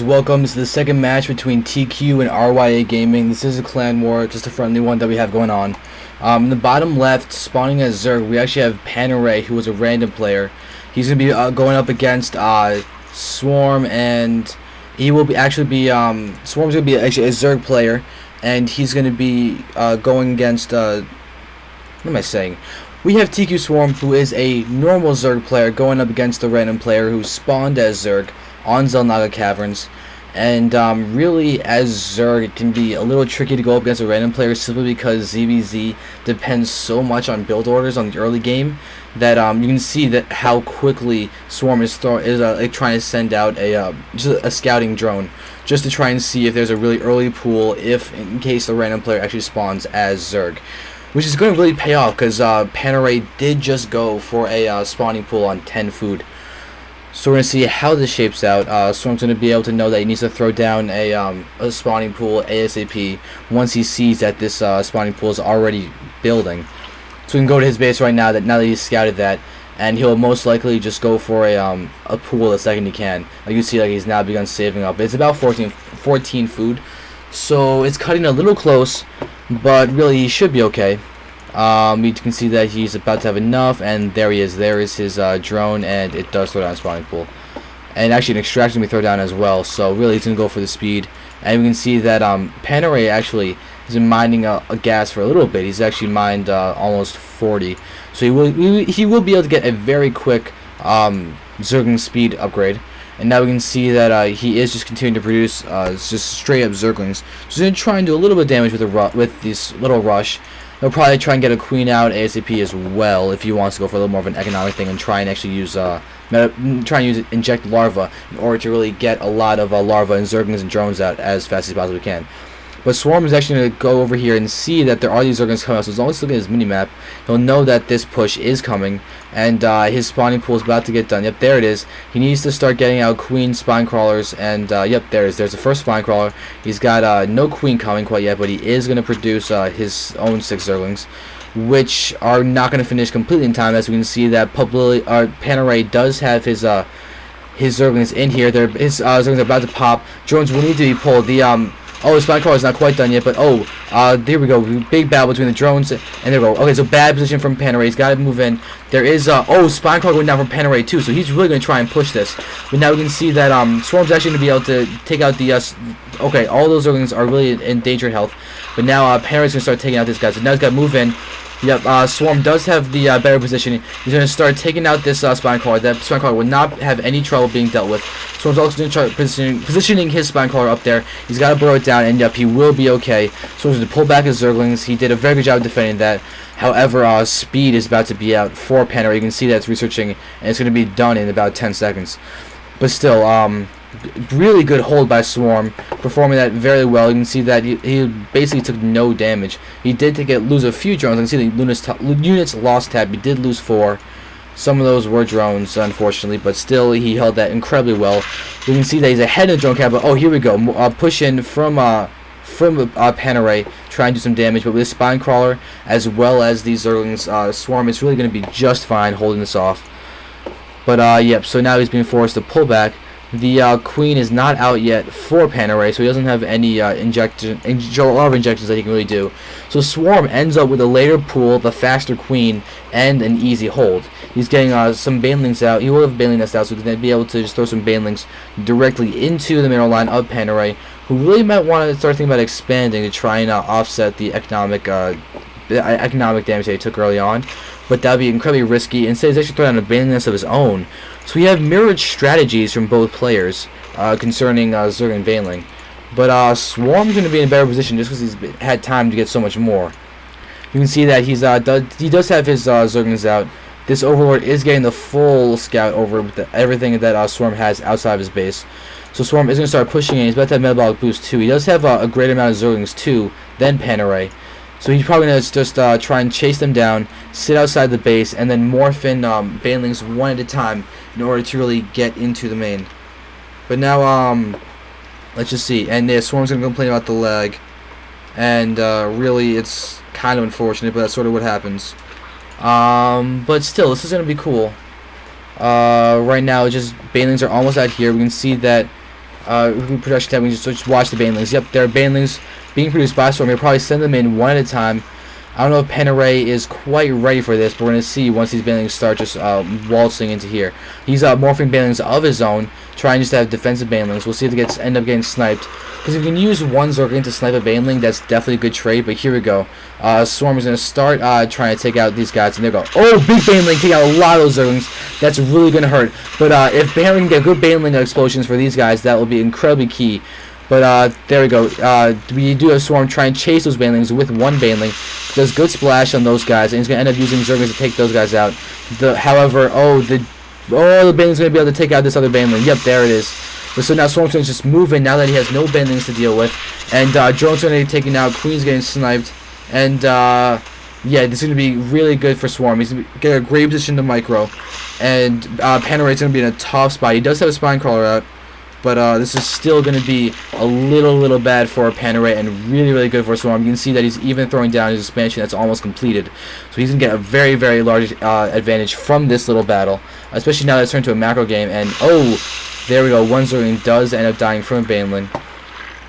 Welcome to the second match between TQ and RyA Gaming. This is a clan war, just a friendly one that we have going on. In the bottom left, spawning as Zerg, we actually have Panerai, who is a random player. He's going to be going up against Swarm, and he will be Swarm's going to be actually a Zerg player, and he's going to be going against what am I saying? We have tQSwarm, who is a normal Zerg player, going up against a random player who spawned as Zerg on Xel'Naga Caverns. And really, as Zerg, it can be a little tricky to go up against a random player simply because ZVZ depends so much on build orders on the early game that you can see that how quickly Swarm is like trying to send out just a scouting drone just to try and see if there's a really early pool in case the random player actually spawns as Zerg, which is going to really pay off because Panerai did just go for a spawning pool on 10 food. So we're going to see how this shapes out. Swarm's going to be able to know that he needs to throw down a spawning pool ASAP once he sees that this spawning pool is already building. So we can go to his base right now that he's scouted that, and he'll most likely just go for a pool the second he can. Like you can see, like he's now begun saving up. It's about 14 food, so it's cutting a little close, but really he should be okay. You can see that he's about to have enough, and there he is. There is his drone, and it does throw down a spawning pool. And actually an extraction we throw down as well, so really he's going to go for the speed. And we can see that Panerai actually has been mining a gas for a little bit. He's actually mined almost 40. So he will be able to get a very quick Zergling speed upgrade. And now we can see that he is just continuing to produce just straight up Zerglings. So he's going to try and do a little bit of damage with this little rush. He'll probably try and get a queen out ASAP as well if he wants to go for a little more of an economic thing and try and actually use inject larva in order to really get a lot of larva and Zerglings and drones out as fast as he possibly can. But Swarm is actually going to go over here and see that there are these Zerglings coming out. So as long as he's looking at his minimap, he'll know that this push is coming, and his spawning pool is about to get done. Yep, there it is. He needs to start getting out queen spine crawlers, and yep, there it is. There's the first spine crawler. He's got no queen coming quite yet, but he is going to produce his own 6 Zerglings, which are not going to finish completely in time. As we can see that Panerai does have his Zerglings in here. His Zerglings are about to pop. Drones will need to be pulled. The spine crawler is not quite done yet, but there we go. Big battle between the drones, and there we go. Okay, so bad position from Panerai. He's got to move in. There is spine crawler going down from Panerai too, so he's really going to try and push this. But now we can see that Swarm's actually going to be able to take out the okay, all those Zerglings are really in endangered health, but now Panerai's going to start taking out this guy. So now he's got to move in. Yep, Swarm does have the better position. He's going to start taking out this spine crawler. That spine crawler will not have any trouble being dealt with. Swarm's also going to try positioning his spine crawler up there. He's got to burrow it down, and yep, he will be okay. Swarm's going to pull back his Zerglings. He did a very good job of defending that. However, speed is about to be out for Panerai. You can see that it's researching, and it's going to be done in about 10 seconds. But still, really good hold by Swarm, performing that very well. You can see that he basically took no damage. He did lose a few drones. You can see the units lost tab. He did lose 4. Some of those were drones, unfortunately, but still he held that incredibly well. You can see that he's ahead of the drone cap. But here we go. Push in from Panerai, trying to do some damage. But with his spine crawler as well as these Zerglings, Swarm is really going to be just fine holding this off. But yep. So now he's being forced to pull back. The queen is not out yet for Panerai, so he doesn't have any injections that he can really do. So Swarm ends up with a later pool, the faster queen, and an easy hold. He's getting some banelings out. He will have baneling nests out, so he's going to be able to just throw some banelings directly into the mineral line of Panerai, who really might want to start thinking about expanding to try and offset the economic damage that he took early on. But that would be incredibly risky. Instead, he's actually throwing down a baneling nest of his own. So we have mirrored strategies from both players concerning Zerg and baneling. But Swarm's going to be in a better position just because he's had time to get so much more. You can see that he does have his Zerglings out. This Overlord is getting the full scout over with everything that Swarm has outside of his base. So Swarm is going to start pushing in. He's about to have metabolic boost too. He does have a greater amount of Zerglings too than Panerai. So he's probably going to just try and chase them down, sit outside the base, and then morph in banelings one at a time in order to really get into the main. But now, let's just see. And Swarm's going to complain about the lag. And really, it's kind of unfortunate, but that's sort of what happens. But still, this is going to be cool. Right now, just banelings are almost out here. We can see that production tab. We just watch the banelings. Yep, there are banelings being produced by Swarm. We'll probably send them in one at a time. I don't know if Panerai is quite ready for this, but we're going to see once these banelings start just waltzing into here. He's morphing banelings of his own, trying just to have defensive banelings. We'll see if they end up getting sniped. Because if you can use one Zerg to snipe a baneling, that's definitely a good trade. But here we go. Swarm is going to start trying to take out these guys. And there we go. Oh, big baneling, take out a lot of those Zerglings. That's really going to hurt. But if baneling can get good baneling explosions for these guys, that will be incredibly key. But there we go. We do have Swarm try and chase those banelings with one baneling. Does good splash on those guys, and he's going to end up using Zerglings to take those guys out. However, the baneling's going to be able to take out this other baneling. Yep, there it is. But so now Swarm's going to just move in now that he has no banelings to deal with. And drone's going to be taken out. Queen's getting sniped. And yeah, this is going to be really good for Swarm. He's going to get a great position to micro. And Panerai's going to be in a tough spot. He does have a spine crawler out. But this is still going to be a little bad for Panerai and really good for Swarm. You can see that he's even throwing down his expansion that's almost completed. So he's going to get a very large advantage from this little battle. Especially now that it's turned to a macro game. And oh, there we go. One Zergling does end up dying from a baneling.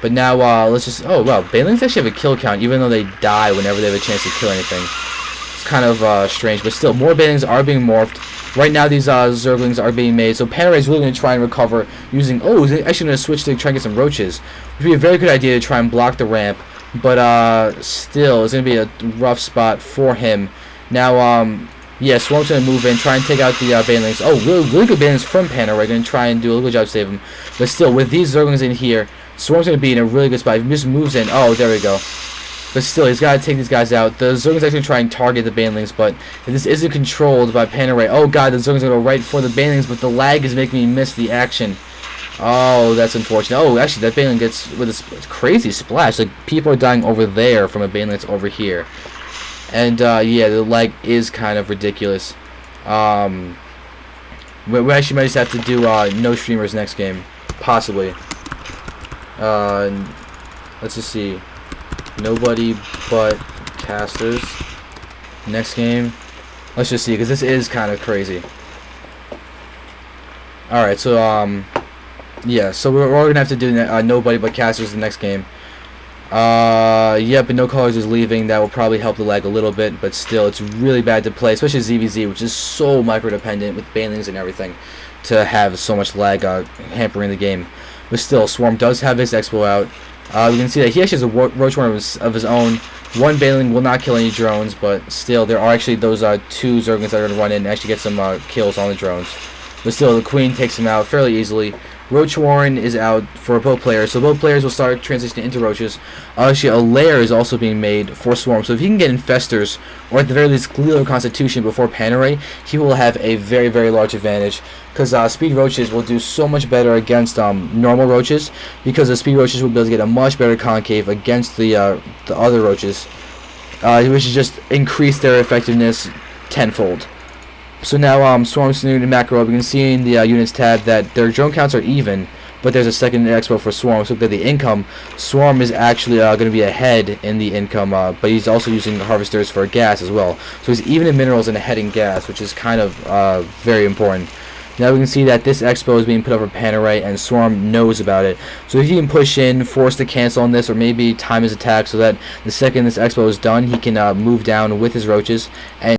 But now let's just... Oh, wow. Banelings actually have a kill count even though they die whenever they have a chance to kill anything. It's kind of strange. But still, more banelings are being morphed. Right now, these Zerglings are being made, so Panerai is really going to try and recover using... Oh, he's actually going to switch to try and get some roaches. Which would be a very good idea to try and block the ramp, but still, it's going to be a rough spot for him. Now, yeah, Swarm's going to move in, try and take out the banelings. Oh, really good banelings from Panerai. Going to try and do a good job to save him. But still, with these Zerglings in here, Swarm's going to be in a really good spot. If he just moves in... Oh, there we go. But still, he's got to take these guys out. The Zerglings actually try and target the banelings, but if this isn't controlled by Panerai... Oh god, the Zerglings are going to go right for the banelings, but the lag is making me miss the action. Oh, that's unfortunate. Oh, actually, that baneling gets with a crazy splash. Like, people are dying over there from a baneling that's over here. And, yeah, the lag is kind of ridiculous. We actually might just have to do no streamers next game. Possibly. Let's just see. Nobody but casters. Next game. Let's just see, because this is kind of crazy. Alright, so, yeah, so we're going to have to do nobody but casters the next game. Yeah, but no colors is leaving. That will probably help the lag a little bit, but still, it's really bad to play, especially ZVZ, which is so micro-dependent with banelings and everything, to have so much lag hampering the game. But still, Swarm does have his expo out. We can see that he actually has a roach worm of his own. One baneling will not kill any drones, but still, there are actually those two Zerglings that are going to run in and actually get some kills on the drones. But still, the Queen takes him out fairly easily. Roach Warren is out for both players, so both players will start transitioning into roaches. Actually, a lair is also being made for Swarm, so if he can get infestors, or at the very least Glealer Constitution before Panerai, he will have a very large advantage, because speed roaches will do so much better against normal roaches, because the speed roaches will be able to get a much better concave against the other roaches, which is just increase their effectiveness tenfold. So now Swarm's new to macro. We can see in the units tab that their drone counts are even, but there's a second expo for Swarm. So that the income, Swarm is actually going to be ahead in the income, but he's also using harvesters for gas as well. So he's even in minerals and ahead in gas, which is kind of very important. Now we can see that this expo is being put up for Panerai, and Swarm knows about it. So if he can push in, force to cancel on this, or maybe time his attack so that the second this expo is done, he can move down with his roaches and